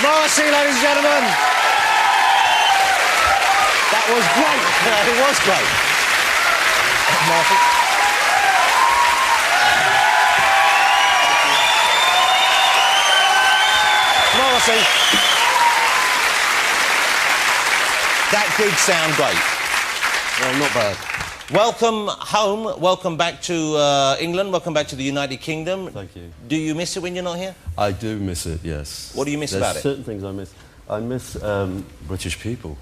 Marcy, ladies and gentlemen. That was great. It was great. Marcy. Marcy. That did sound great. Well, not bad. Welcome home. Welcome back to England. Welcome back to the United Kingdom. Thank you. Do you miss it when you're not here? I do miss it, yes. What do you miss about it? There's certain things I miss. I miss British people.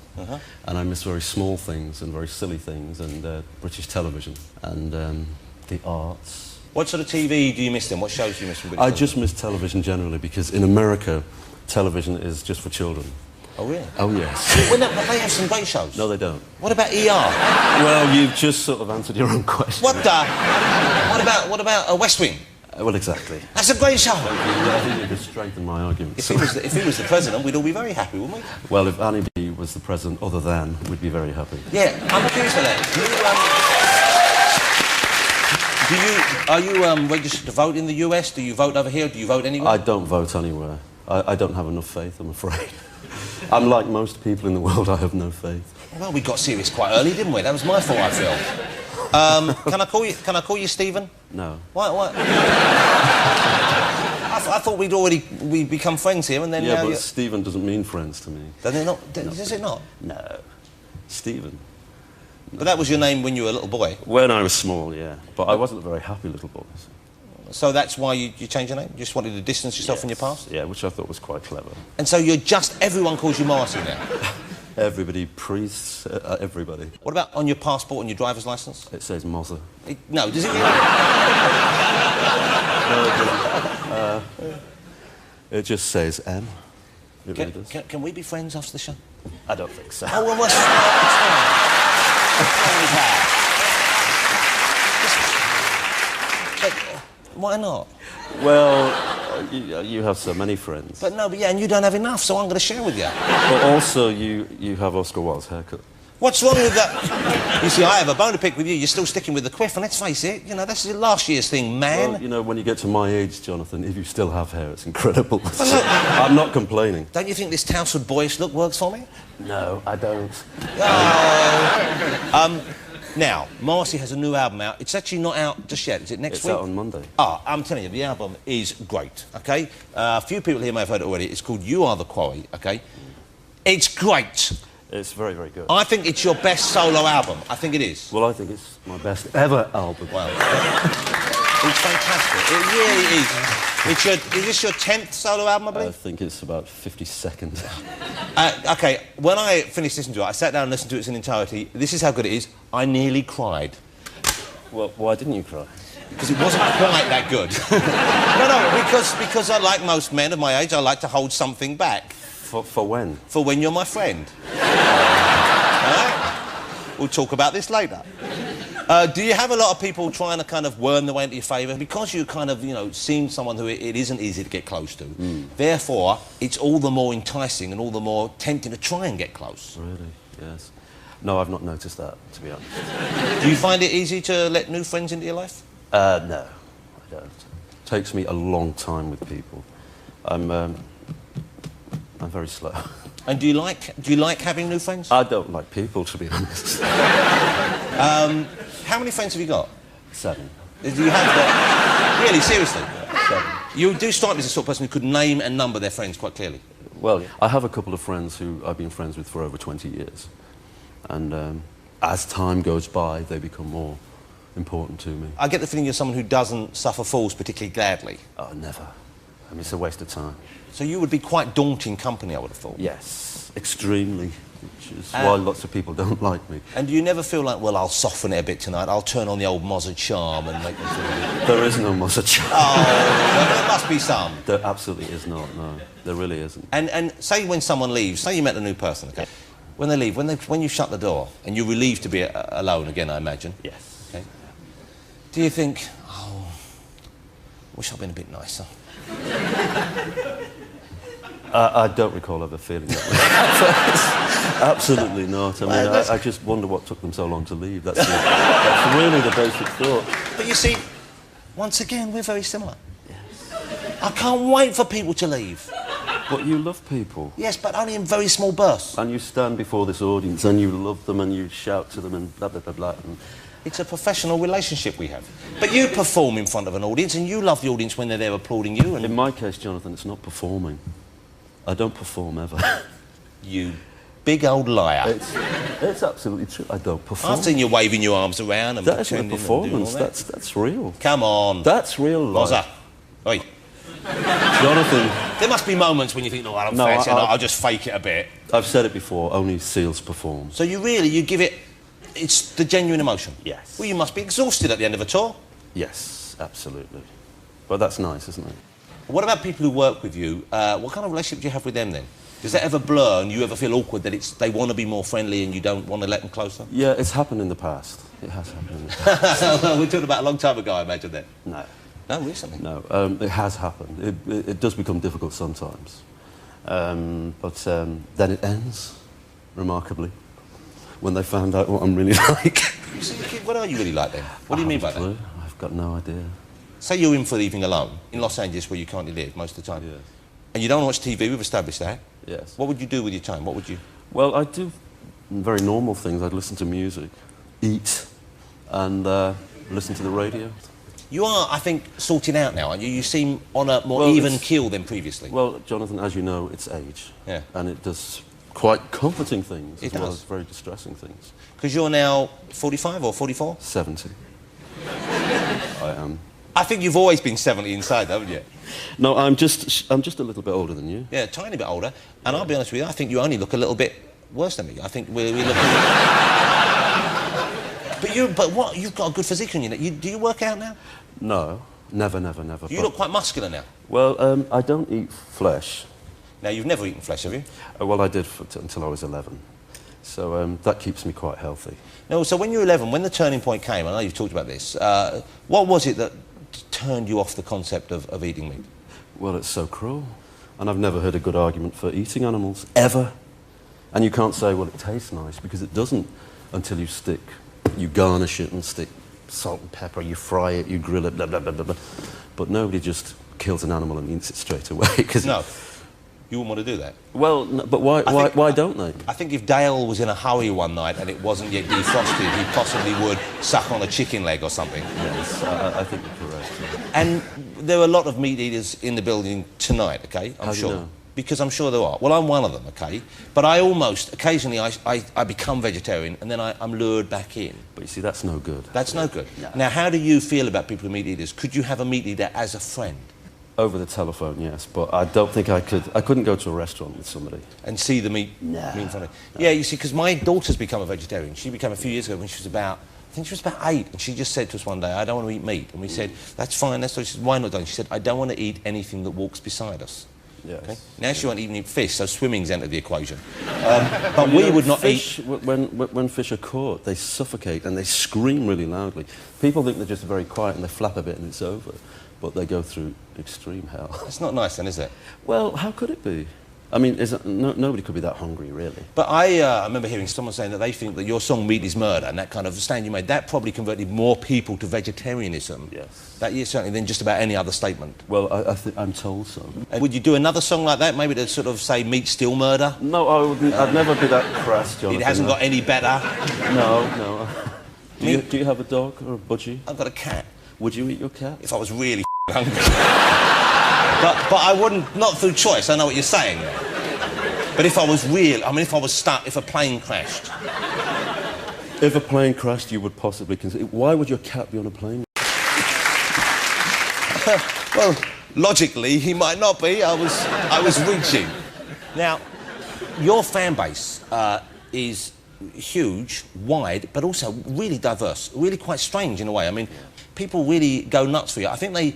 And I miss very small things and very silly things and British television and the arts. What sort of TV do you miss then? What shows do you miss from British I television? just miss television generally because in America, television is just for children. Oh, really? Oh, yes. Well, no, but they have some great shows. No, they don't. What about ER? Well, you've just sort of answered your own question. What the? What about West Wing? Well, exactly. That's a great show. I think you could strengthen my argument. If he was the president, we'd all be very happy, wouldn't we? Well, if Annie B was the president other than, we'd be very happy. Yeah, I'm curious for that. Are you registered to vote in the US? Do you vote over here? Do you vote anywhere? I don't vote anywhere. I don't have enough faith, I'm afraid. I'm like most people in the world, I have no faith. Well, we got serious quite early, didn't we? That was my fault, I feel. Can I call you Stephen? No. What? I thought we'd become friends here, and then... Yeah, but Stephen doesn't mean friends to me. Does it not? Does it not? No. Stephen. But that was your name when you were a little boy? When I was small, yeah. But I wasn't a very happy little boy. So that's why you changed your name? You just wanted to distance yourself from your past? Yeah, which I thought was quite clever. And so everyone calls you Marcy now? Everybody, priests, everybody. What about on your passport and your driver's licence? It says Mozza. No, does it? No, it just says M. It really does. Can we be friends after the show? I don't think so. Oh, well, what's why not? Well, you have so many friends. But yeah, and you don't have enough, so I'm going to share with you. But also, you have Oscar Wilde's haircut. What's wrong with that? You see, I have a bone to pick with you. You're still sticking with the quiff, and let's face it, you know, that's last year's thing, man. Well, you know, when you get to my age, Jonathan, if you still have hair, it's incredible. I'm not complaining. Don't you think this tousled boyish look works for me? No, I don't. Oh. Now, Marcy has a new album out. It's actually not out just yet. Is it next week? It's out on Monday. I'm telling you, the album is great, OK? A few people here may have heard it already. It's called You Are the Quarry, OK? It's great. It's very, very good. I think it's your best solo album. I think it is. Well, I think it's my best ever album. Well, it's fantastic. It really is. Is this your 10th solo album, I believe? I think it's about 52nd. OK, when I finished listening to it, I sat down and listened to it in entirety. This is how good it is. I nearly cried. Well, why didn't you cry? Because it wasn't quite that good. No, because I, like most men of my age, I like to hold something back. For when? For when you're my friend. Right? We'll talk about this later. Do you have a lot of people trying to kind of worm their way into your favour? Because you kind of, you know, seem someone who it isn't easy to get close to, therefore, it's all the more enticing and all the more tempting to try and get close. Really? Yes. No, I've not noticed that, to be honest. Do you find it easy to let new friends into your life? No, I don't. It takes me a long time with people. I'm very slow. And do you like having new friends? I don't like people, to be honest. How many friends have you got? 7. Do you have got... Really, seriously? 7. You do strike me as the sort of person who could name and number their friends quite clearly. Well, I have a couple of friends who I've been friends with for over 20 years. And as time goes by, they become more important to me. I get the feeling you're someone who doesn't suffer fools particularly gladly. Oh, never. I mean, it's a waste of time. So you would be quite daunting company, I would have thought. Yes, extremely, which is why lots of people don't like me. And do you never feel like, well, I'll soften it a bit tonight, I'll turn on the old Mozza charm and make them feel good? There is no Mozza charm. Oh, well, there must be some. There absolutely is not, no. There really isn't. And say when someone leaves, say you met a new person, OK? When they leave, when you shut the door, and you're relieved to be alone again, I imagine. Yes. Okay? Do you think, oh, wish I'd been a bit nicer? I don't recall ever feeling that way. Absolutely not. I mean, I just wonder what took them so long to leave. That's really the basic thought. But you see, once again, we're very similar. Yes. I can't wait for people to leave. But you love people. Yes, but only in very small bursts. And you stand before this audience and you love them and you shout to them and blah, blah, blah, blah. And it's a professional relationship we have. But you perform in front of an audience and you love the audience when they're there applauding you. And in my case, Jonathan, it's not performing. I don't perform ever. You big old liar. It's absolutely true. I don't perform. I've seen you waving your arms around and That isn't a pretending performance. and doing all that. That's real. Come on. That's real life. Rosa. Oi. Jonathan, There must be moments when you think, no, I'm No, fancy, I'll just fake it a bit. I've said it before, only seals perform. So you give it, it's the genuine emotion? Yes. Well, you must be exhausted at the end of a tour. Yes, absolutely. But that's nice, isn't it? What about people who work with you? What kind of relationship do you have with them then? Does that ever blur and you ever feel awkward that they want to be more friendly and you don't want to let them closer? Yeah, it's happened in the past. It has happened in the past. We're talking about a long time ago, I imagine then. No. No, recently. No, it has happened. It does become difficult sometimes. But then it ends, remarkably, when they found out what I'm really like. So, what are you really like then? What do you mean by that? I've got no idea. Say you're in for the evening alone, in Los Angeles where you currently live most of the time. Yes. And you don't watch TV, we've established that. Yes. What would you do with your time? What would you... Well, I do very normal things. I'd listen to music, eat, and listen to the radio. You are, I think, sorting out now, aren't you? You seem on a more even keel than previously. Well, Jonathan, as you know, it's age. Yeah. And it does quite comforting things It as well does. as very distressing things. Because you're now 45 or 44? 70. I am. I think you've always been 70 inside, haven't you? No, I'm just a little bit older than you. Yeah, a tiny bit older. And I'll be honest with you, I think you only look a little bit worse than me. I think we're looking... But what? You've got a good physique on you. Do you work out now? No, never, never, never. You look quite muscular now. Well, I don't eat flesh. Now, you've never eaten flesh, have you? Well, I did until I was 11. So that keeps me quite healthy. No, so when you were 11, when the turning point came, I know you've talked about this, what was it that turned you off the concept of eating meat? Well, it's so cruel. And I've never heard a good argument for eating animals, ever. And you can't say, well, it tastes nice, because it doesn't until you garnish it and stick salt and pepper, you fry it, you grill it, blah, blah, blah, blah, blah. But nobody just kills an animal and eats it straight away. No, you wouldn't want to do that. Well, no, but why don't they? I think if Dale was in a hurry one night and it wasn't yet defrosted, he possibly would suck on a chicken leg or something. Yes, I think you're correct. Yeah. And there are a lot of meat eaters in the building tonight, OK? How do you know? Because I'm sure there are. Well, I'm one of them, OK? But occasionally I become vegetarian and then I'm lured back in. But you see, that's no good. That's no good. No. Now, how do you feel about people who are meat eaters? Could you have a meat eater as a friend? Over the telephone, yes, but I don't think I could. I couldn't go to a restaurant with somebody. And see the meat in front of you? Yeah, you see, because my daughter's become a vegetarian. She became a few years ago when she was about, I think she was about 8, and she just said to us one day, I don't want to eat meat. And we said, that's fine, that's what she said, why not? And she said, I don't want to eat anything that walks beside us. Yes. Okay? Now she won't even eat fish, so swimming's entered the equation. But we would not fish, eat... When fish are caught, they suffocate and they scream really loudly. People think they're just very quiet and they flap a bit and it's over. But they go through extreme hell. It's not nice then, is it? Well, how could it be? I mean, nobody could be that hungry, really. But I remember hearing someone saying that they think that your song Meat is Murder and that kind of stand you made, that probably converted more people to vegetarianism that year, certainly, than just about any other statement. Well, I'm told so. Would you do another song like that, maybe to sort of say meat's still murder? No, I wouldn't. I'd never be that crass, Jonathan. It hasn't got any better? No. Do you have a dog or a budgie? I've got a cat. Would you eat your cat? If I was really hungry. but I wouldn't, not through choice, I know what you're saying. But if I was if I was stuck, if a plane crashed. If a plane crashed, you would possibly consider... Why would your cat be on a plane? Well, logically, he might not be. I was reaching. Now, your fan base is huge, wide, but also really diverse, really quite strange in a way. I mean, people really go nuts for you. I think they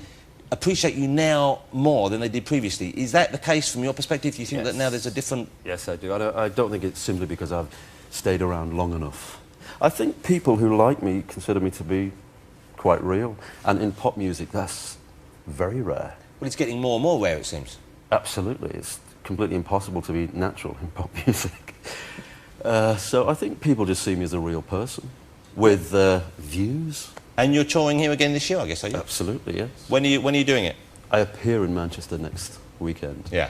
appreciate you now more than they did previously. Is that the case from your perspective? Do you think that now there's a different... Yes, I do. I don't think it's simply because I've stayed around long enough. I think people who like me consider me to be quite real. And in pop music, that's very rare. Well, it's getting more and more rare, it seems. Absolutely. It's completely impossible to be natural in pop music. So I think people just see me as a real person with views. And you're touring here again this year, I guess, are you? Absolutely, yes. When are you doing it? I appear in Manchester next weekend. Yeah.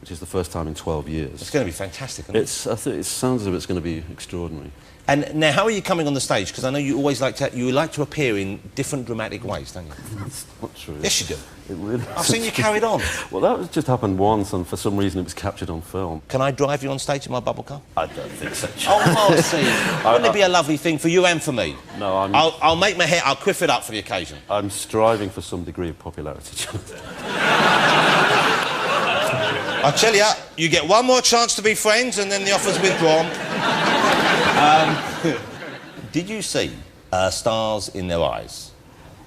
which is the first time in 12 years. It's going to be fantastic, isn't it? I think it sounds as if it's going to be extraordinary. And now, how are you coming on the stage? Because I know you always like to appear in different dramatic ways, don't you? That's not true. Yes, you do. It really I've seen you carried on. Well, that was just happened once, and for some reason it was captured on film. Can I drive you on stage in my bubble car? I don't think so. Oh, Marcy. Wouldn't it be a lovely thing for you and for me? No, I'll make my hair, I'll quiff it up for the occasion. I'm striving for some degree of popularity, Jonathan. I tell you get one more chance to be friends and then the offer's withdrawn. Did you see Stars in Their Eyes?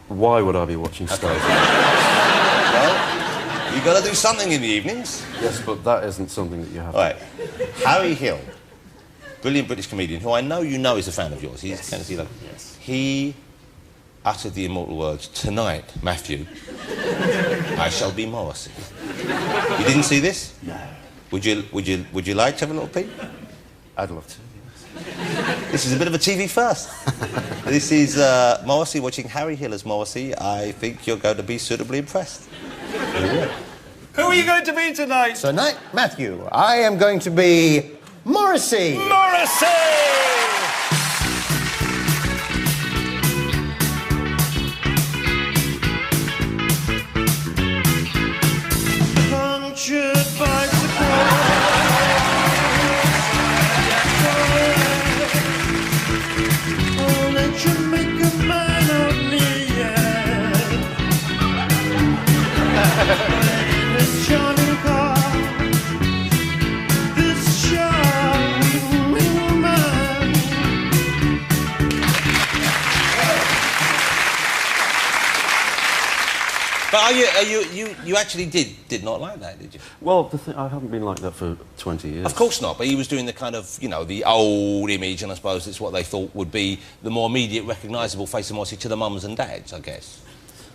Why would I be watching Stars? Well, you've got to do something in the evenings. Yes, but that isn't something that you have. All right. Harry Hill, brilliant British comedian, who I know you know is a fan of yours. He's Yes. kind of, you know, Yes. he uttered the immortal words, "Tonight, Matthew, I shall be Morrissey." You didn't see this? No. Would you like to have a little peek? I'd love to. This is a bit of a TV first. This is Morrissey watching Harry Hill as Morrissey. I think you're going to be suitably impressed. Who are you going to be tonight? Tonight, Matthew, I am going to be Morrissey. Morrissey! Punctured bicycle. Oh, let you make a man of me, yeah. This Johnny car, this charming man. But you actually did not like that, did you? Well, I haven't been like that for 20 years. Of course not, but he was doing the kind of, you know, the old image, and I suppose it's what they thought would be the more immediate, recognisable face of Morrissey to the mums and dads, I guess.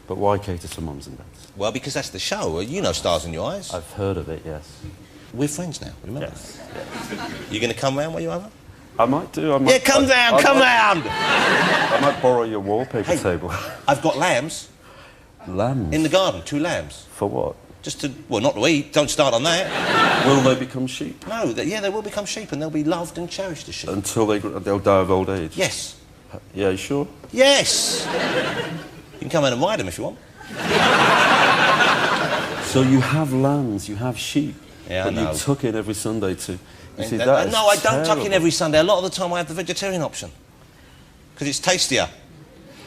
But why cater to mums and dads? Well, because that's the show. You know Stars in Your Eyes. I've heard of it, yes. We're friends now, remember? Yes. You going to come round while you're over? I might do. I might, Yeah, come round, come round! I might borrow your wallpaper Hey. table. I've got lambs Lambs? in the garden, 2 lambs. For what? Just to, well, not to eat, don't start on that. Will they become sheep? No, yeah, they will become sheep and they'll be loved and cherished as sheep. Until they'll die of old age? Yes. Yeah, you sure? Yes! You can come in and ride them if you want. So you have lambs, you have sheep. Yeah, I but know. you tuck in every Sunday to... You see, No, that is I don't tuck in terrible. every Sunday. A lot of the time I have the vegetarian option. Because it's tastier.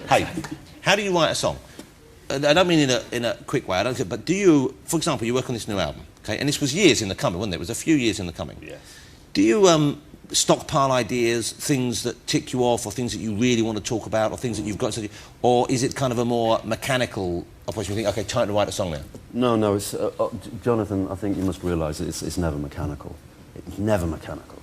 Hey, how do you write a song? I don't mean in a quick way, I don't think, but do you, for example, you work on this new album, okay, and this was years in the coming, wasn't it? It was a few years in the coming. Yes. Do you stockpile ideas, things that tick you off, or things that you really want to talk about, or things that you've got to do, or is it kind of a more mechanical operation? You think, okay, time to write a song now? No, it's... Jonathan, I think you must realise it's never mechanical. It's never mechanical.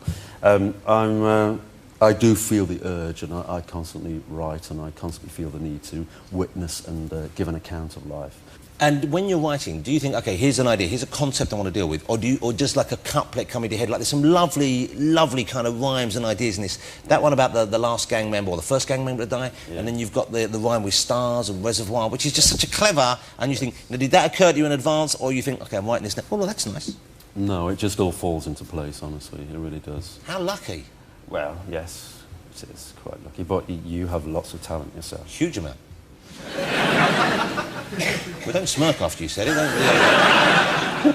I do feel the urge, and I constantly write, and I constantly feel the need to witness and give an account of life. And when you're writing, do you think, okay, here's an idea, here's a concept I want to deal with, or just like a couplet come into your head, like there's some lovely, lovely kind of rhymes and ideas in this. That one about the last gang member, or the first gang member to die, Yeah. and then you've got the rhyme with Stars and Reservoir, which is just such a clever, and you think, now, did that occur to you in advance, or you think, okay, I'm writing this now, oh, well, that's nice. No, it just all falls into place, honestly. It really does. How lucky. Well, yes, it is quite lucky. But you have lots of talent yourself. Huge amount. Well, don't smirk after you said it, don't you?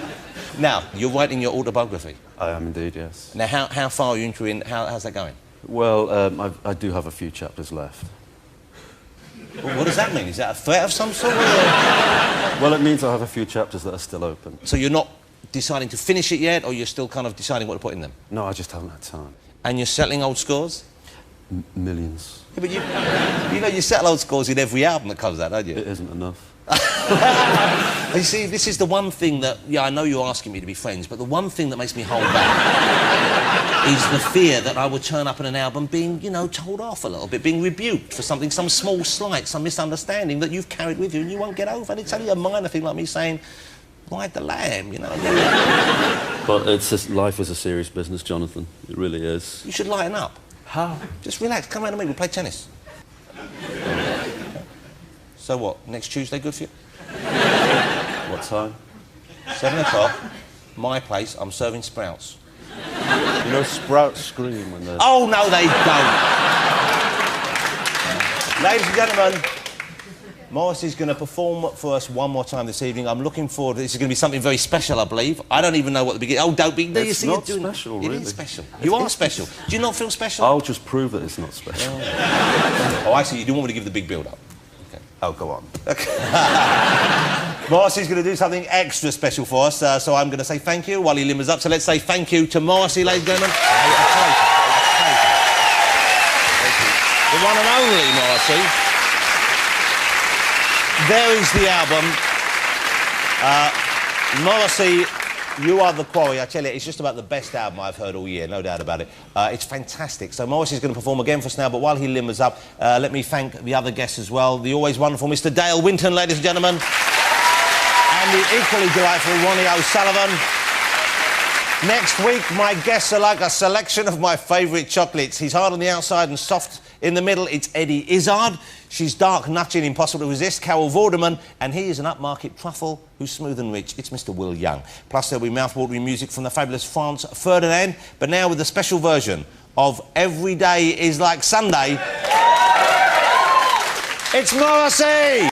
Now, you're writing your autobiography. I am indeed, yes. Now, how far are you into it? How's that going? Well, I do have a few chapters left. Well, what does that mean? Is that a threat of some sort? Well, it means I have a few chapters that are still open. So you're not deciding to finish it yet, or you're still kind of deciding what to put in them? No, I just haven't had time. And you're settling old scores? Millions. Yeah, but you know you settle old scores in every album that comes out, don't you? It isn't enough. You see, this is the one thing that, yeah, I know you're asking me to be friends, but the one thing that makes me hold back is the fear that I would turn up in an album being, you know, told off a little bit, being rebuked for something, some small slight, some misunderstanding that you've carried with you and you won't get over. And it's only a minor thing like me saying, ride the lamb, you know. But it's just, life is a serious business, Jonathan. It really is. You should lighten up. How? Just relax, come round to me, we'll play tennis. So what, next Tuesday good for you? What time? 7 o'clock. my place, I'm serving sprouts. You know, sprouts scream when they're... Oh, no, they don't. Ladies and gentlemen, Morrissey's going to perform for us one more time this evening. I'm looking forward to this. Is going to be something very special, I believe. I don't even know what the beginning... Oh, don't be... It's not special, really. It is special. You are special. Do you not feel special? I'll just prove that it's not special. Oh, I see. You do want me to give the big build-up. Okay. Oh, go on. Morrissey's going to do something extra special for us, so I'm going to say thank you while he limbers up. So let's say thank you to Morrissey, ladies and gentlemen. The one and only Morrissey. There is the album. Morrissey, you are the quarry. I tell you, it's just about the best album I've heard all year, no doubt about it. It's fantastic. So Morrissey's going to perform again for us now, but while he limbers up, let me thank the other guests as well. The always wonderful Mr. Dale Winton, ladies and gentlemen. And the equally delightful Ronnie O'Sullivan. Next week, my guests are like a selection of my favourite chocolates. He's hard on the outside and soft in the middle. It's Eddie Izzard. She's dark, nutty and impossible to resist, Carol Vorderman. And he is an upmarket truffle who's smooth and rich. It's Mr. Will Young. Plus, there'll be mouth-watering music from the fabulous France Ferdinand, but now with a special version of Every Day is Like Sunday. It's Morrissey!